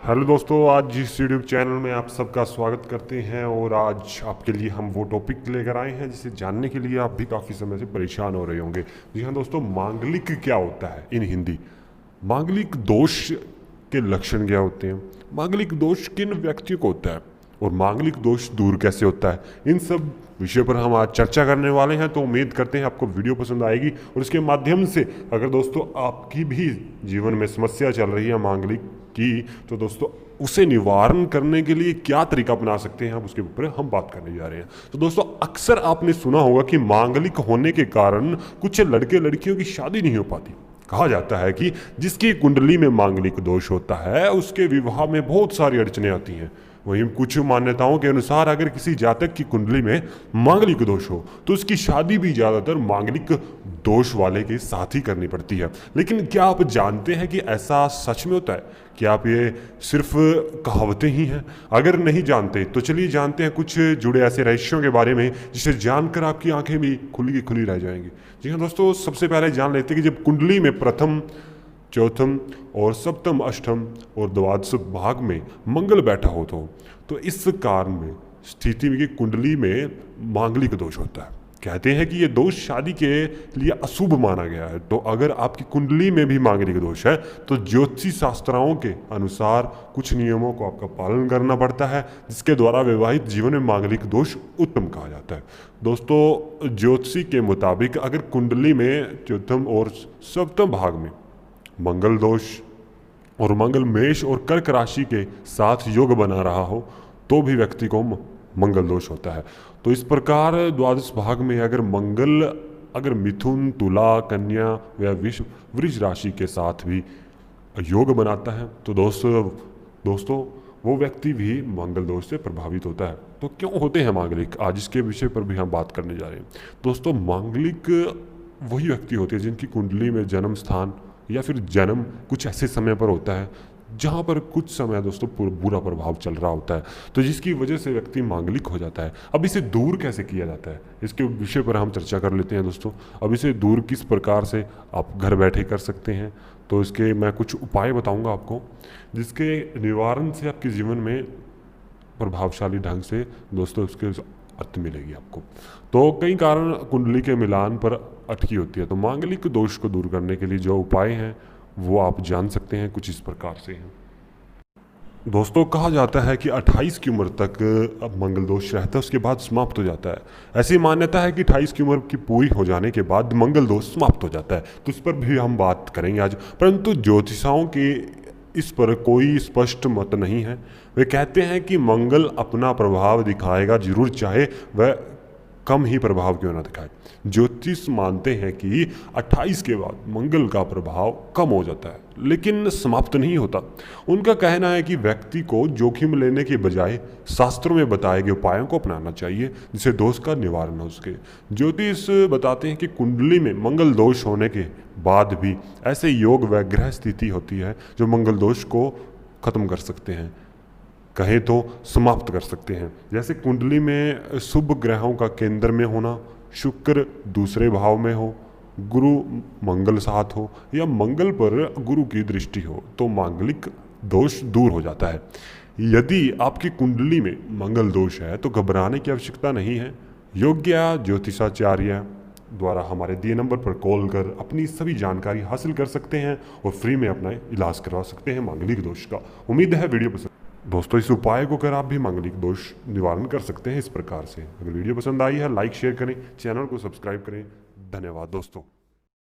Hello दोस्तों, आज इस यूट्यूब चैनल में आप सबका स्वागत करते हैं। और आज आपके लिए हम वो टॉपिक लेकर आए हैं जिसे जानने के लिए आप भी काफ़ी समय से परेशान हो रहे होंगे। जी हाँ दोस्तों, मांगलिक क्या होता है इन हिंदी। मांगलिक दोष के लक्षण क्या होते हैं, मांगलिक दोष किन व्यक्तियों को होता है और मांगलिक दोष दूर कैसे होता है, इन सब विषय पर हम आज चर्चा करने वाले हैं। तो उम्मीद करते हैं आपको वीडियो पसंद आएगी और इसके माध्यम से अगर दोस्तों आपकी भी जीवन में समस्या चल रही है मांगलिक की, तो दोस्तों उसे निवारण करने के लिए क्या तरीका अपना सकते हैं, अब उसके ऊपर हम बात करने जा रहे हैं। तो दोस्तों अक्सर आपने सुना होगा कि मांगलिक होने के कारण कुछ लड़के लड़कियों की शादी नहीं हो पाती। कहा जाता है कि जिसकी कुंडली में मांगलिक दोष होता है उसके विवाह में बहुत सारी अड़चने आती हैं। वहीं कुछ मान्यताओं के अनुसार अगर किसी जातक की कुंडली में मांगलिक दोष हो तो उसकी शादी भी ज़्यादातर मांगलिक दोष वाले के साथ ही करनी पड़ती है। लेकिन क्या आप जानते हैं कि ऐसा सच में होता है? क्या आप ये सिर्फ कहावतें ही हैं? अगर नहीं जानते तो चलिए जानते हैं कुछ जुड़े ऐसे रहस्यों के बारे में जिसे जानकर आपकी आंखें भी खुली की खुली रह जाएंगी। जी हाँ दोस्तों, सबसे पहले जान लेते हैं कि जब कुंडली में प्रथम, चौथम और सप्तम, अष्टम और द्वादश भाग में मंगल बैठा हो तो इस कारण में स्थिति की कुंडली में मांगलिक दोष होता है। कहते हैं कि ये दोष शादी के लिए अशुभ माना गया है। तो अगर आपकी कुंडली में भी मांगलिक दोष है तो ज्योतिषी शास्त्राओं के अनुसार कुछ नियमों को आपका पालन करना पड़ता है, जिसके द्वारा वैवाहिक जीवन में मांगलिक दोष उत्तम कहा जाता है। दोस्तों ज्योतिषी के मुताबिक अगर कुंडली में चौथम और सप्तम भाग में मंगल दोष और मंगल मेष और कर्क राशि के साथ योग बना रहा हो तो भी व्यक्ति को मंगल दोष होता है। तो इस प्रकार द्वादश भाग में अगर मिथुन, तुला, कन्या व वृष राशि के साथ भी योग बनाता है तो दोस्तों वो व्यक्ति भी मंगल दोष से प्रभावित होता है। तो क्यों होते हैं मांगलिक, आज इसके विषय पर भी हम बात करने जा रहे हैं। दोस्तों मांगलिक वही व्यक्ति होते हैं जिनकी कुंडली में जन्म स्थान या फिर जन्म कुछ ऐसे समय पर होता है जहाँ पर कुछ समय दोस्तों बुरा प्रभाव चल रहा होता है, तो जिसकी वजह से व्यक्ति मांगलिक हो जाता है। अब इसे दूर कैसे किया जाता है, इसके विषय पर हम चर्चा कर लेते हैं दोस्तों। अब इसे दूर किस प्रकार से आप घर बैठे कर सकते हैं, तो इसके मैं कुछ उपाय बताऊंगा आपको, जिसके निवारण से आपके जीवन में प्रभावशाली ढंग से दोस्तों उसके अर्थ मिलेगी आपको। तो कई कारण कुंडली के मिलान पर अटकी होती है, तो मांगलिक दोष को दूर करने के लिए जो उपाय हैं वो आप जान सकते हैं, कुछ इस प्रकार से हैं। दोस्तों कहा जाता है कि 28 की उम्र तक अब मंगल दोष रहता है, उसके बाद समाप्त हो जाता है। ऐसी मान्यता है कि 28 की उम्र की पूरी हो जाने के बाद मंगल दोष समाप्त हो जाता है, तो इस पर भी हम बात करेंगे आज। परंतु ज्योतिषाओं के इस पर कोई स्पष्ट मत नहीं है। वे कहते हैं कि मंगल अपना प्रभाव दिखाएगा जरूर, चाहे वह कम ही प्रभाव क्यों ना दिखाए। ज्योतिष मानते हैं कि 28 के बाद मंगल का प्रभाव कम हो जाता है लेकिन समाप्त नहीं होता। उनका कहना है कि व्यक्ति को जोखिम लेने के बजाय शास्त्रों में बताए गए उपायों को अपनाना चाहिए जिससे दोष का निवारण हो सके। ज्योतिष बताते हैं कि कुंडली में मंगल दोष होने के बाद भी ऐसे योग व ग्रह स्थिति होती है जो मंगल दोष को खत्म कर सकते हैं, कहें तो समाप्त कर सकते हैं। जैसे कुंडली में शुभ ग्रहों का केंद्र में होना, शुक्र दूसरे भाव में हो, गुरु मंगल साथ हो या मंगल पर गुरु की दृष्टि हो तो मांगलिक दोष दूर हो जाता है। यदि आपकी कुंडली में मंगल दोष है तो घबराने की आवश्यकता नहीं है। योग्य ज्योतिषाचार्य द्वारा हमारे दिए नंबर पर कॉल कर अपनी सभी जानकारी हासिल कर सकते हैं और फ्री में अपना इलाज करवा सकते हैं मांगलिक दोष का। उम्मीद है वीडियो पसंद। दोस्तों इस उपाय को कर आप भी मांगलिक दोष निवारण कर सकते हैं इस प्रकार से। अगर वीडियो पसंद आई है लाइक शेयर करें, चैनल को सब्सक्राइब करें। धन्यवाद दोस्तों।